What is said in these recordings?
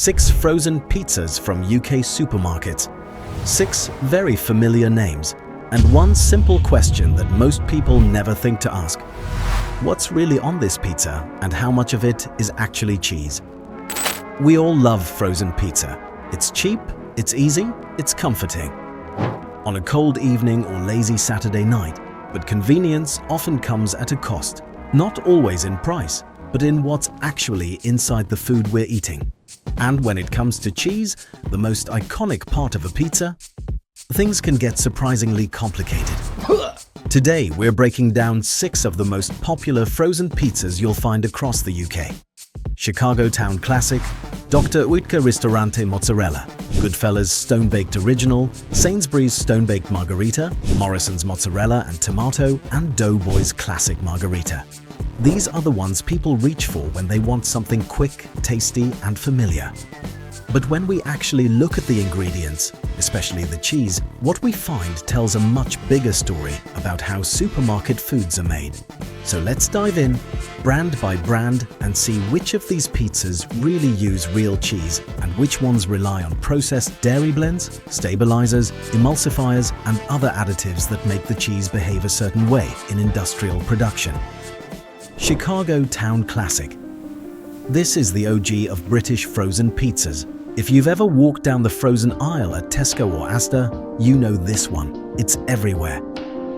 6 frozen pizzas from UK supermarkets, 6 very familiar names, and one simple question that most people never think to ask. What's really on this pizza and how much of it is actually cheese? We all love frozen pizza. It's cheap, it's easy, it's comforting. On a cold evening or lazy Saturday night, but convenience often comes at a cost. Not always in price, but in what's actually inside the food we're eating. And when it comes to cheese, the most iconic part of a pizza, things can get surprisingly complicated. Today, we're breaking down 6 of the most popular frozen pizzas you'll find across the UK. Chicago Town Classic, Dr. Oetker Ristorante Mozzarella, Goodfella's Stone-Baked Original, Sainsbury's Stone-Baked Margherita, Morrison's Mozzarella and Tomato, and Doughboy's Classic Margherita. These are the ones people reach for when they want something quick, tasty, and familiar. But when we actually look at the ingredients, especially the cheese, what we find tells a much bigger story about how supermarket foods are made. So let's dive in, brand by brand, and see which of these pizzas really use real cheese and which ones rely on processed dairy blends, stabilizers, emulsifiers, and other additives that make the cheese behave a certain way in industrial production. Chicago Town Classic. This is the OG of British frozen pizzas. If you've ever walked down the frozen aisle at Tesco or Asda, you know this one. It's everywhere.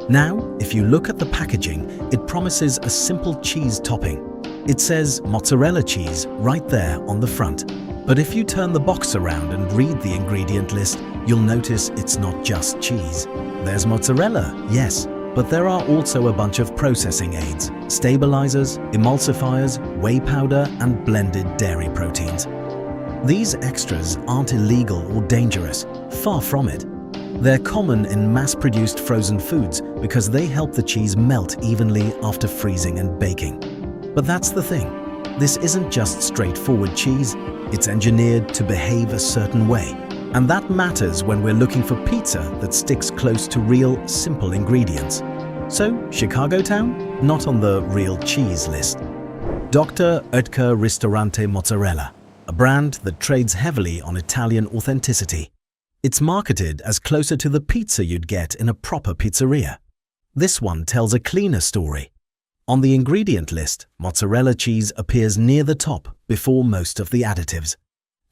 Now, if you look at the packaging, it promises a simple cheese topping. It says mozzarella cheese right there on the front. But if you turn the box around and read the ingredient list, you'll notice it's not just cheese. There's mozzarella, yes, but there are also a bunch of processing aids, stabilizers, emulsifiers, whey powder, and blended dairy proteins. These extras aren't illegal or dangerous, far from it. They're common in mass-produced frozen foods because they help the cheese melt evenly after freezing and baking. But that's the thing. This isn't just straightforward cheese, it's engineered to behave a certain way. And that matters when we're looking for pizza that sticks close to real, simple ingredients. So, Chicago Town? Not on the real cheese list. Dr. Oetker Ristorante Mozzarella, a brand that trades heavily on Italian authenticity. It's marketed as closer to the pizza you'd get in a proper pizzeria. This one tells a cleaner story. On the ingredient list, mozzarella cheese appears near the top before most of the additives.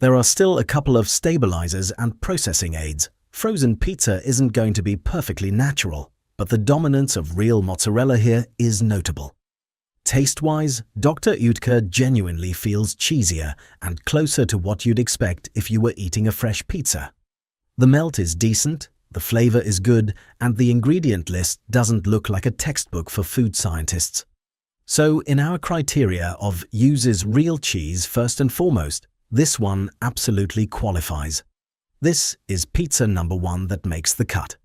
There are still a couple of stabilizers and processing aids. Frozen pizza isn't going to be perfectly natural, but the dominance of real mozzarella here is notable. Taste-wise, Dr. Oetker genuinely feels cheesier and closer to what you'd expect if you were eating a fresh pizza. The melt is decent, the flavor is good, and the ingredient list doesn't look like a textbook for food scientists. So, in our criteria of uses real cheese first and foremost, this one absolutely qualifies. This is pizza number 1 that makes the cut.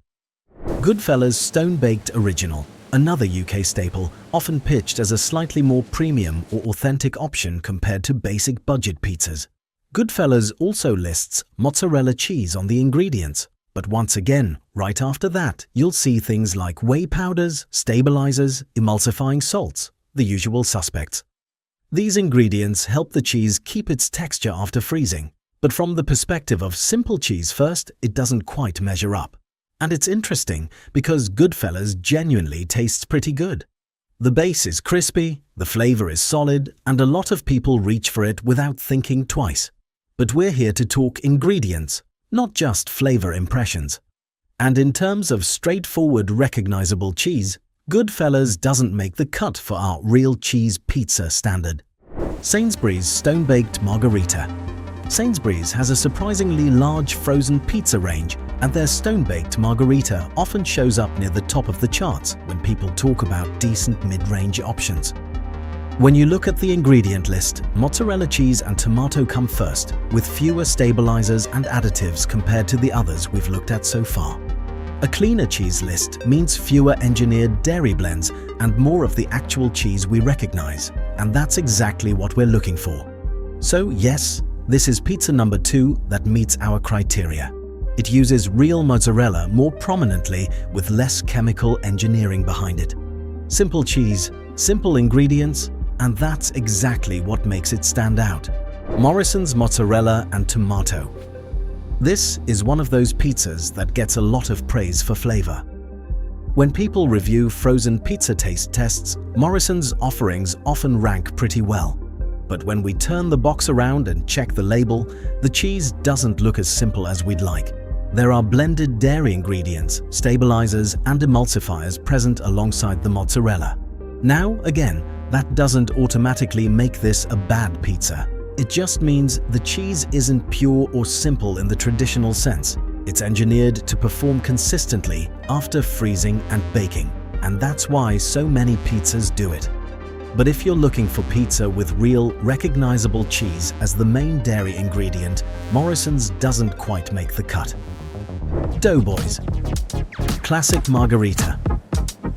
Goodfella's Stone-Baked Original, another UK staple, often pitched as a slightly more premium or authentic option compared to basic budget pizzas. Goodfella's also lists mozzarella cheese on the ingredients, but once again, right after that, you'll see things like whey powders, stabilizers, emulsifying salts, the usual suspects. These ingredients help the cheese keep its texture after freezing, but from the perspective of simple cheese first, it doesn't quite measure up. And it's interesting because Goodfella's genuinely tastes pretty good. The base is crispy, the flavor is solid, and a lot of people reach for it without thinking twice. But we're here to talk ingredients, not just flavor impressions. And in terms of straightforward recognizable cheese, Goodfella's doesn't make the cut for our real cheese pizza standard. Sainsbury's Stone-Baked Margherita. Sainsbury's has a surprisingly large frozen pizza range, and their Stone-Baked Margherita often shows up near the top of the charts when people talk about decent mid-range options. When you look at the ingredient list, mozzarella cheese and tomato come first, with fewer stabilizers and additives compared to the others we've looked at so far. A cleaner cheese list means fewer engineered dairy blends and more of the actual cheese we recognize, and that's exactly what we're looking for. So yes, this is pizza number 2 that meets our criteria. It uses real mozzarella more prominently with less chemical engineering behind it. Simple cheese, simple ingredients, and that's exactly what makes it stand out. Morrison's mozzarella and tomato. This is one of those pizzas that gets a lot of praise for flavor. When people review frozen pizza taste tests, Morrison's offerings often rank pretty well. But when we turn the box around and check the label, the cheese doesn't look as simple as we'd like. There are blended dairy ingredients, stabilizers, and emulsifiers present alongside the mozzarella. Now, again, that doesn't automatically make this a bad pizza. It just means the cheese isn't pure or simple in the traditional sense. It's engineered to perform consistently after freezing and baking, and that's why so many pizzas do it. But if you're looking for pizza with real, recognizable cheese as the main dairy ingredient, Morrison's doesn't quite make the cut. Doughboys. Classic Margherita.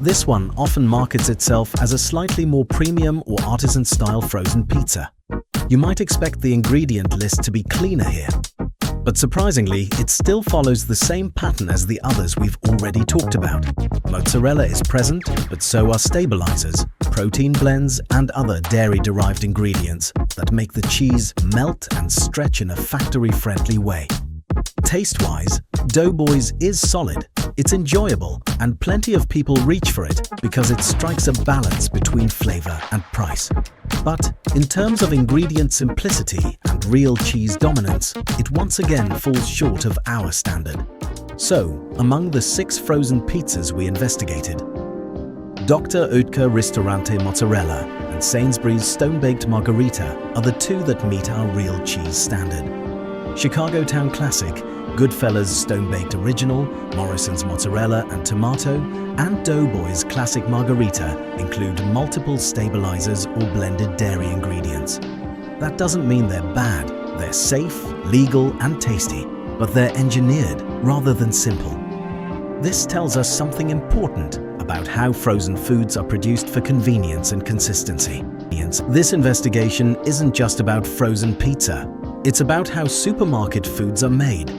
This one often markets itself as a slightly more premium or artisan-style frozen pizza. You might expect the ingredient list to be cleaner here. But surprisingly, it still follows the same pattern as the others we've already talked about. Mozzarella is present, but so are stabilizers, protein blends, and other dairy-derived ingredients that make the cheese melt and stretch in a factory-friendly way. Taste-wise, Doughboys is solid, it's enjoyable, and plenty of people reach for it because it strikes a balance between flavor and price. But in terms of ingredient simplicity and real cheese dominance, it once again falls short of our standard. So, among the 6 frozen pizzas we investigated, Dr. Oetker Ristorante Mozzarella and Sainsbury's Stone-Baked Margherita are the 2 that meet our real cheese standard. Chicago Town Classic, Goodfella's Stone-Baked Original, Morrison's Mozzarella and Tomato, and Doughboys Classic Margherita include multiple stabilizers or blended dairy ingredients. That doesn't mean they're bad. They're safe, legal, and tasty, but they're engineered rather than simple. This tells us something important about how frozen foods are produced for convenience and consistency. This investigation isn't just about frozen pizza. It's about how supermarket foods are made.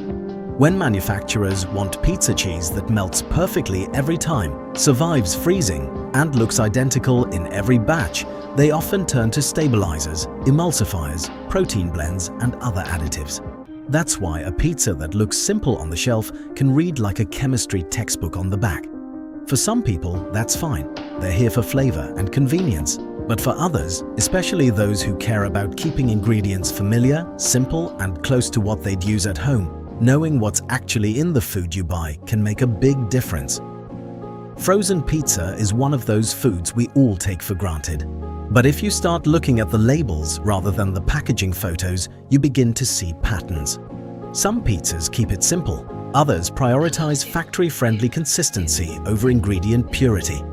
When manufacturers want pizza cheese that melts perfectly every time, survives freezing, and looks identical in every batch, they often turn to stabilizers, emulsifiers, protein blends, and other additives. That's why a pizza that looks simple on the shelf can read like a chemistry textbook on the back. For some people, that's fine. They're here for flavor and convenience. But for others, especially those who care about keeping ingredients familiar, simple, and close to what they'd use at home, knowing what's actually in the food you buy can make a big difference. Frozen pizza is one of those foods we all take for granted. But if you start looking at the labels rather than the packaging photos, you begin to see patterns. Some pizzas keep it simple. Others prioritize factory-friendly consistency over ingredient purity.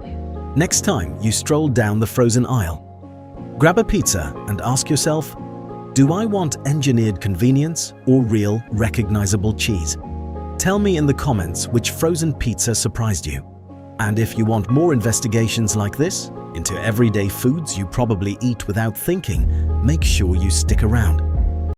Next time you stroll down the frozen aisle, grab a pizza and ask yourself, do I want engineered convenience or real, recognizable cheese? Tell me in the comments which frozen pizza surprised you. And if you want more investigations like this into everyday foods you probably eat without thinking, make sure you stick around.